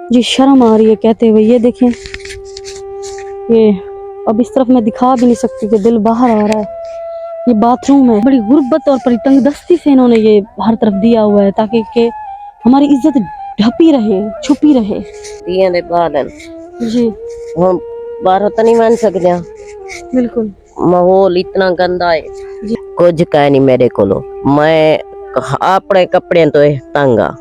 जी शर्म आ रही है कहते हुए। ये देखें, ये अब इस तरफ मैं दिखा भी नहीं सकती कि दिल बाहर आ रहा है। ये बाथरूम है, बड़ी गुर्बत और बड़ी तंगदस्ती से इन्होंने ये हर तरफ दिया हुआ है ताकि कि हमारी इज्जत ढपी रहे, छुपी रहे। दिए दे बादल जी हम बाहर तो नहीं मान सकते। बिल्कुल माहौल इतना गंदा है, जी। कुछ कह नहीं मेरे को। मैं अपने कपड़े तो तंगा,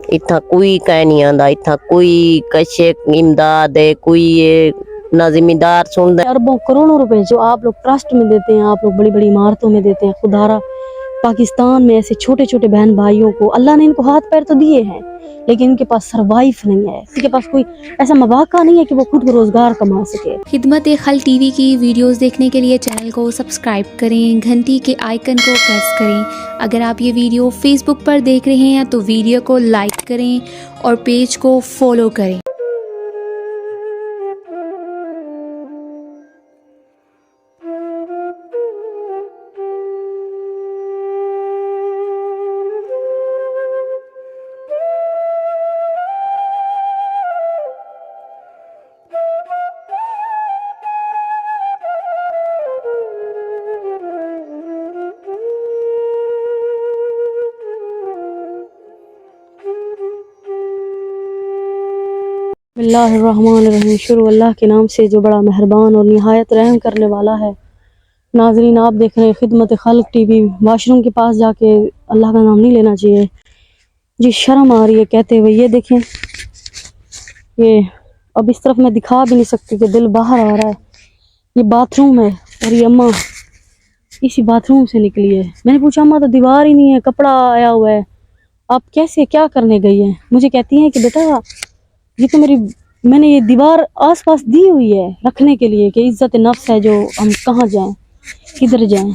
इतना कोई कह नहीं आंदा, इतना कोई कशे इमदाद है, कोई ये ना जिम्मेदार सुन दे। अरबों करोड़ों रुपए जो आप लोग ट्रस्ट में देते हैं, आप लोग बड़ी बड़ी इमारतों में देते हैं, खुदारा पाकिस्तान में ऐसे छोटे छोटे बहन भाइयों को अल्लाह ने इनको हाथ पैर तो दिए हैं, लेकिन इनके पास सरवाइव नहीं है, इनके पास कोई ऐसा मौका नहीं है कि वो खुद को रोजगार कमा सके। खिदमत खल टीवी की वीडियोस देखने के लिए चैनल को सब्सक्राइब करें, घंटी के आइकन को प्रेस करें। अगर आप ये वीडियो फेसबुक पर देख रहे हैं तो वीडियो को लाइक करें और पेज को फॉलो करें। बिस्मिल्लाहिर्रहमानिर्रहीम, शुरू अल्लाह के नाम से जो बड़ा मेहरबान और निहायत रहम करने वाला है। नाजरीन, आप देख रहे हैं खिदमत खल्क टीवी। वाशरूम के पास जाके अल्लाह का नाम नहीं लेना चाहिए। जी शर्म आ रही है कहते हुए। ये देखें, ये अब इस तरफ मैं दिखा भी नहीं सकती कि दिल बाहर आ रहा है। ये बाथरूम है और ये अम्मा इसी बाथरूम से निकली है। मैंने पूछा अम्मा तो दीवार ही नहीं है, कपड़ा आया हुआ है, आप कैसे क्या करने गई हैं? मुझे कहती हैं कि बेटा ये तो मैंने ये दीवार आसपास दी हुई है रखने के लिए कि इज्जत नफ्स है, जो हम कहाँ जाएं, किधर जाएं।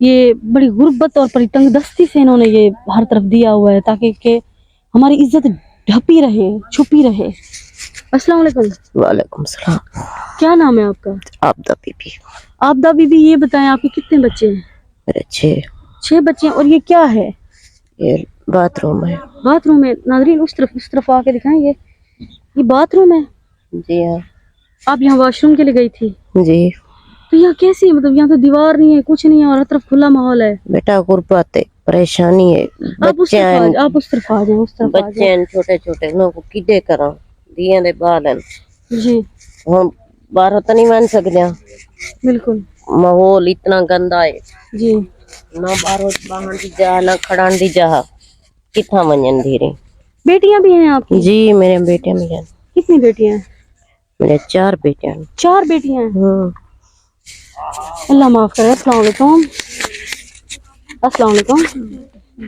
ये बड़ी गुर्बत और बड़ी तंगदस्ती से इन्होंने ये हर तरफ दिया हुआ है ताकि कि हमारी इज्जत ढपी रहे, छुपी रहे। अस्सलाम वालेकुम। वालेकुम सलाम। क्या नाम है आपका? आपदा बीबी। आपदा बीबी, ये बताएं आपके कितने बच्चे हैं? मेरे 6 बच्चे हैं। और ये क्या है? ये बाथरूम है। बाथरूम है। नाजरीन उस तरफ आके दिखाएं। ये बाथरूम है। जी हाँ। आप यहाँ वॉशरूम के लिए गई थी? जी। तो यहाँ कैसे, मतलब यहाँ तो दीवार नहीं है, कुछ नहीं है और हर तरफ खुला माहौल है। बेटा गुर्बत है, परेशानी है, आप उस तरफ आ जाएं। बच्चे छोटे छोटे लोग किडे करा दिए दे बादल जी हम बाहर तो नहीं मान सकते। बिल्कुल माहौल इतना गंदा है जी। ना बाहर दी जा ना खड़ान दी जा, कितना वजन धीरे। बेटियां भी हैं आपकी? जी मेरे बेटे में जान। कितनी बेटियां हैं? मेरे 4 बेटे हैं। 4 बेटियां हैं। अल्लाह माफ करे। अस्सलाम वालेकुम। अस्सलाम वालेकुम।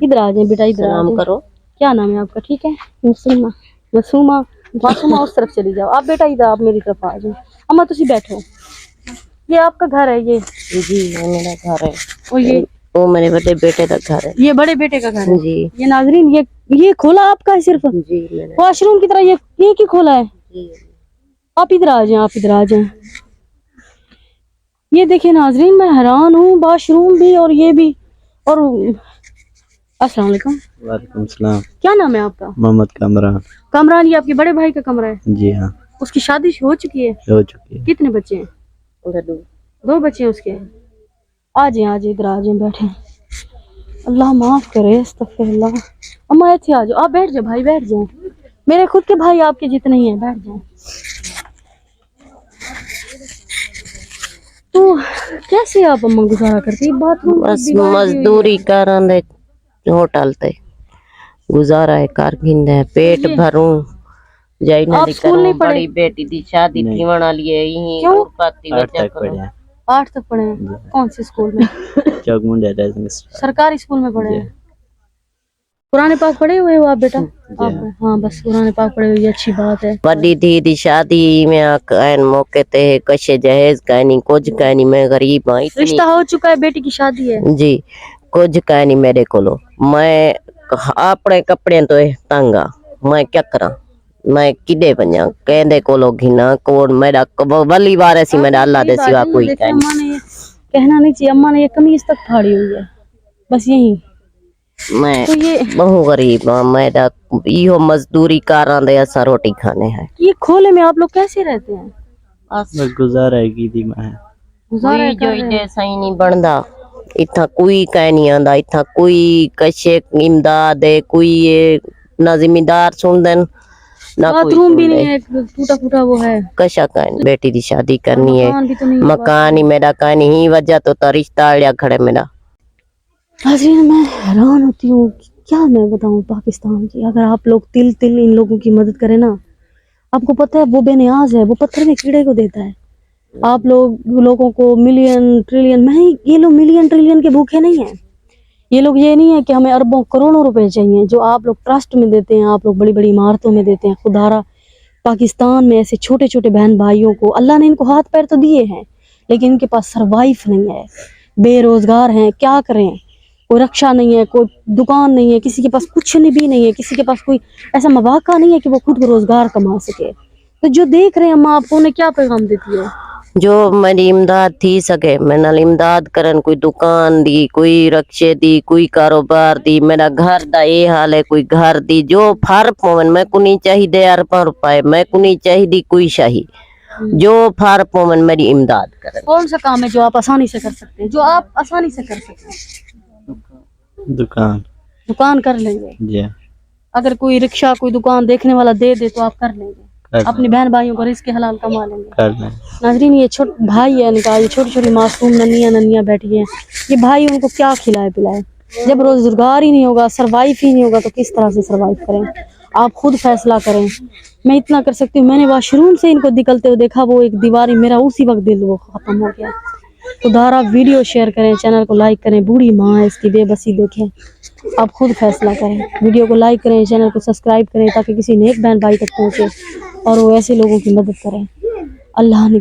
इधर आ जाए बेटा, इधर सलाम करो। क्या नाम है आपका? ठीक है, मासूमा। मासूमा, मासूमा उस तरफ चली जाओ। आप बेटा इधर, आप मेरी तरफ आ जाओ। अम्मा तुसी बैठो। ये आपका घर है? ये जी मेरा घर है। और वो मेरे बड़े बेटे का घर है। ये बड़े बेटे का घर है जी। ये नाजरीन, ये खोला आपका है सिर्फ? जी मैंने वॉशरूम की तरह ये ही खोला है। जी। आप इधर आ जाएं, आप इधर आ जाएं। ये देखिए नाजरीन, मैं हैरान हूँ, वॉशरूम भी और ये भी। और अस्सलाम वालेकुम। वालेकुम सलाम। क्या नाम है आपका? मोहम्मद कामरान। कामरान, ये आपके बड़े भाई का कमरा है? जी हाँ। उसकी शादी हो चुकी है? हो चुकी है। कितने बच्चे हैं? उधर 2 बच्चे हैं उसके। आ जाए इधर आ जाए, बैठे। अल्लाह माफ करे, अस्तगफिरुल्लाह। अम्मा ऐसे आ जाओ, आप बैठ जाओ भाई, बैठ जाओ। मेरे खुद के भाई आपके जितने ही हैं, बैठ जाओ। तो कैसे आप अम्मा गुजारा करती? बाथरूम बस मजदूरी करन दे, होटल ते गुजारा है, कारगिंद है, पेट भरूं जाई ना दी करूं। बड़ी बेटी दी शादी थीवण वाली है, यही पाती वजह करो। 8 तक पढ़े हैं? कौन से स्कूल में? सरकारी स्कूल में पढ़े हैं। कुरान पाक पढ़े हुए हो आप बेटा? आप? हाँ बस कुरान पाक पढ़े हुए, अच्छी बात है। बड़ी दी दी शादी में कहन मौके ते कशे जहेज कहनी, कुछ कहनी। मैं गरीब हां, रिश्ता हो चुका है, बेटी की शादी है? जी। कुछ कहनी मेरे को। मैं अपने कपड़े तो तंगा, मैं क्या करा, मैं किडे बना कहंदे कोलो घिना कोड मेरा वली बार ऐसी मेरा अल्लाह दे सिवा कोई कहना नहीं चाहिए। अम्मा ने ये कमीज तक फाड़ी हुई है, बस यही। मैं तो ये बहु गरीब हूँ, मैं इहो मजदूरी कारां दे असा रोटी खाने हैं। ये खोले में आप लोग कैसे रहते हैं? बस गुजारा है की दी मैं गुजारा कोई कर जो रहे हैं। इधे सही नहीं बनदा, इत्था कोई कह नहीं आंदा, इत्था कोई कशे इमदाद है, कोई ये ना जिम्मेदार सुन देन ना कोई बाथरूम भी सुन नहीं दे। है, टूटा फूटा वो है। कशा कहन बेटी दी शादी करनी है, मकान भी तो नहीं है। मकान ही मेरा कहनी ही वजह तो रिश्ता लिया खड़े मेरा। नाज़रीन मैं हैरान होती हूँ कि क्या मैं बताऊँ पाकिस्तान की, अगर आप लोग तिल तिल इन लोगों की मदद करें ना, आपको पता है वो बेनियाज है, वो पत्थर में कीड़े को देता है। आप लोगों को मिलियन ट्रिलियन नहीं, ये लोग मिलियन ट्रिलियन के भूखे नहीं हैं। ये लोग ये नहीं है कि हमें अरबों करोड़ों रुपए चाहिए जो आप लोग ट्रस्ट में देते हैं, आप लोग बड़ी बड़ी इमारतों में देते हैं। खुदारा पाकिस्तान में ऐसे छोटे छोटे बहन भाइयों को अल्लाह ने इनको हाथ पैर तो दिए हैं, लेकिन इनके पास सरवाइव नहीं है, बेरोजगार हैं, क्या करें? कोई रक्षा नहीं है, कोई दुकान नहीं है, किसी के पास कुछ भी नहीं है, किसी के पास कोई ऐसा मौका नहीं है कि वो खुद को रोजगार कमा सके। तो जो देख रहे हैं अम्मा, आपको उन्हें क्या पैगाम देती है? जो मेरी इमदाद थी सके मैं नाल इमदाद करन, कोई दुकान दी, कोई रक्षे दी, कोई कारोबार दी, मेरा घर दा ये हाल है, कोई घर दी, जो फर पवन मैं कुनी चाहिए अरबा रुपए, मैं कुनी चाहिए कोई शाही, जो फर पवन मेरी इमदाद करन। कौन सा काम है जो आप आसानी से कर सकते हैं, जो आप आसानी से कर सकते हैं? दुकान दुकान कर लेंगे। जी अगर कोई रिक्शा कोई दुकान देखने वाला दे दे तो आप कर लेंगे, कर अपने बहन भाइयों को रिस्क हलाल कमा लेंगे। कर लें। नाजरीन ये छोटे भाई है इनका, ये छोटी छोटी मासूम नन्नियां बैठी हैं, ये भाई उनको क्या खिलाए पिलाए? जब रोजगार ही नहीं होगा, सरवाइव ही नहीं होगा, तो किस तरह से सरवाइव करें? आप खुद फैसला करें। मैं इतना कर सकती हूँ, मैंने वाशरूम से इनको निकलते हुए देखा, वो एक दीवार, मेरा उसी वक्त दिल वो खत्म हो गया। तो दारा वीडियो शेयर करें, चैनल को लाइक करें, बूढ़ी माँ है इसकी बेबसी देखें, आप खुद फैसला करें। वीडियो को लाइक करें, चैनल को सब्सक्राइब करें ताकि किसी नेक बहन भाई तक पहुँचे और वो ऐसे लोगों की मदद करें। अल्लाह ने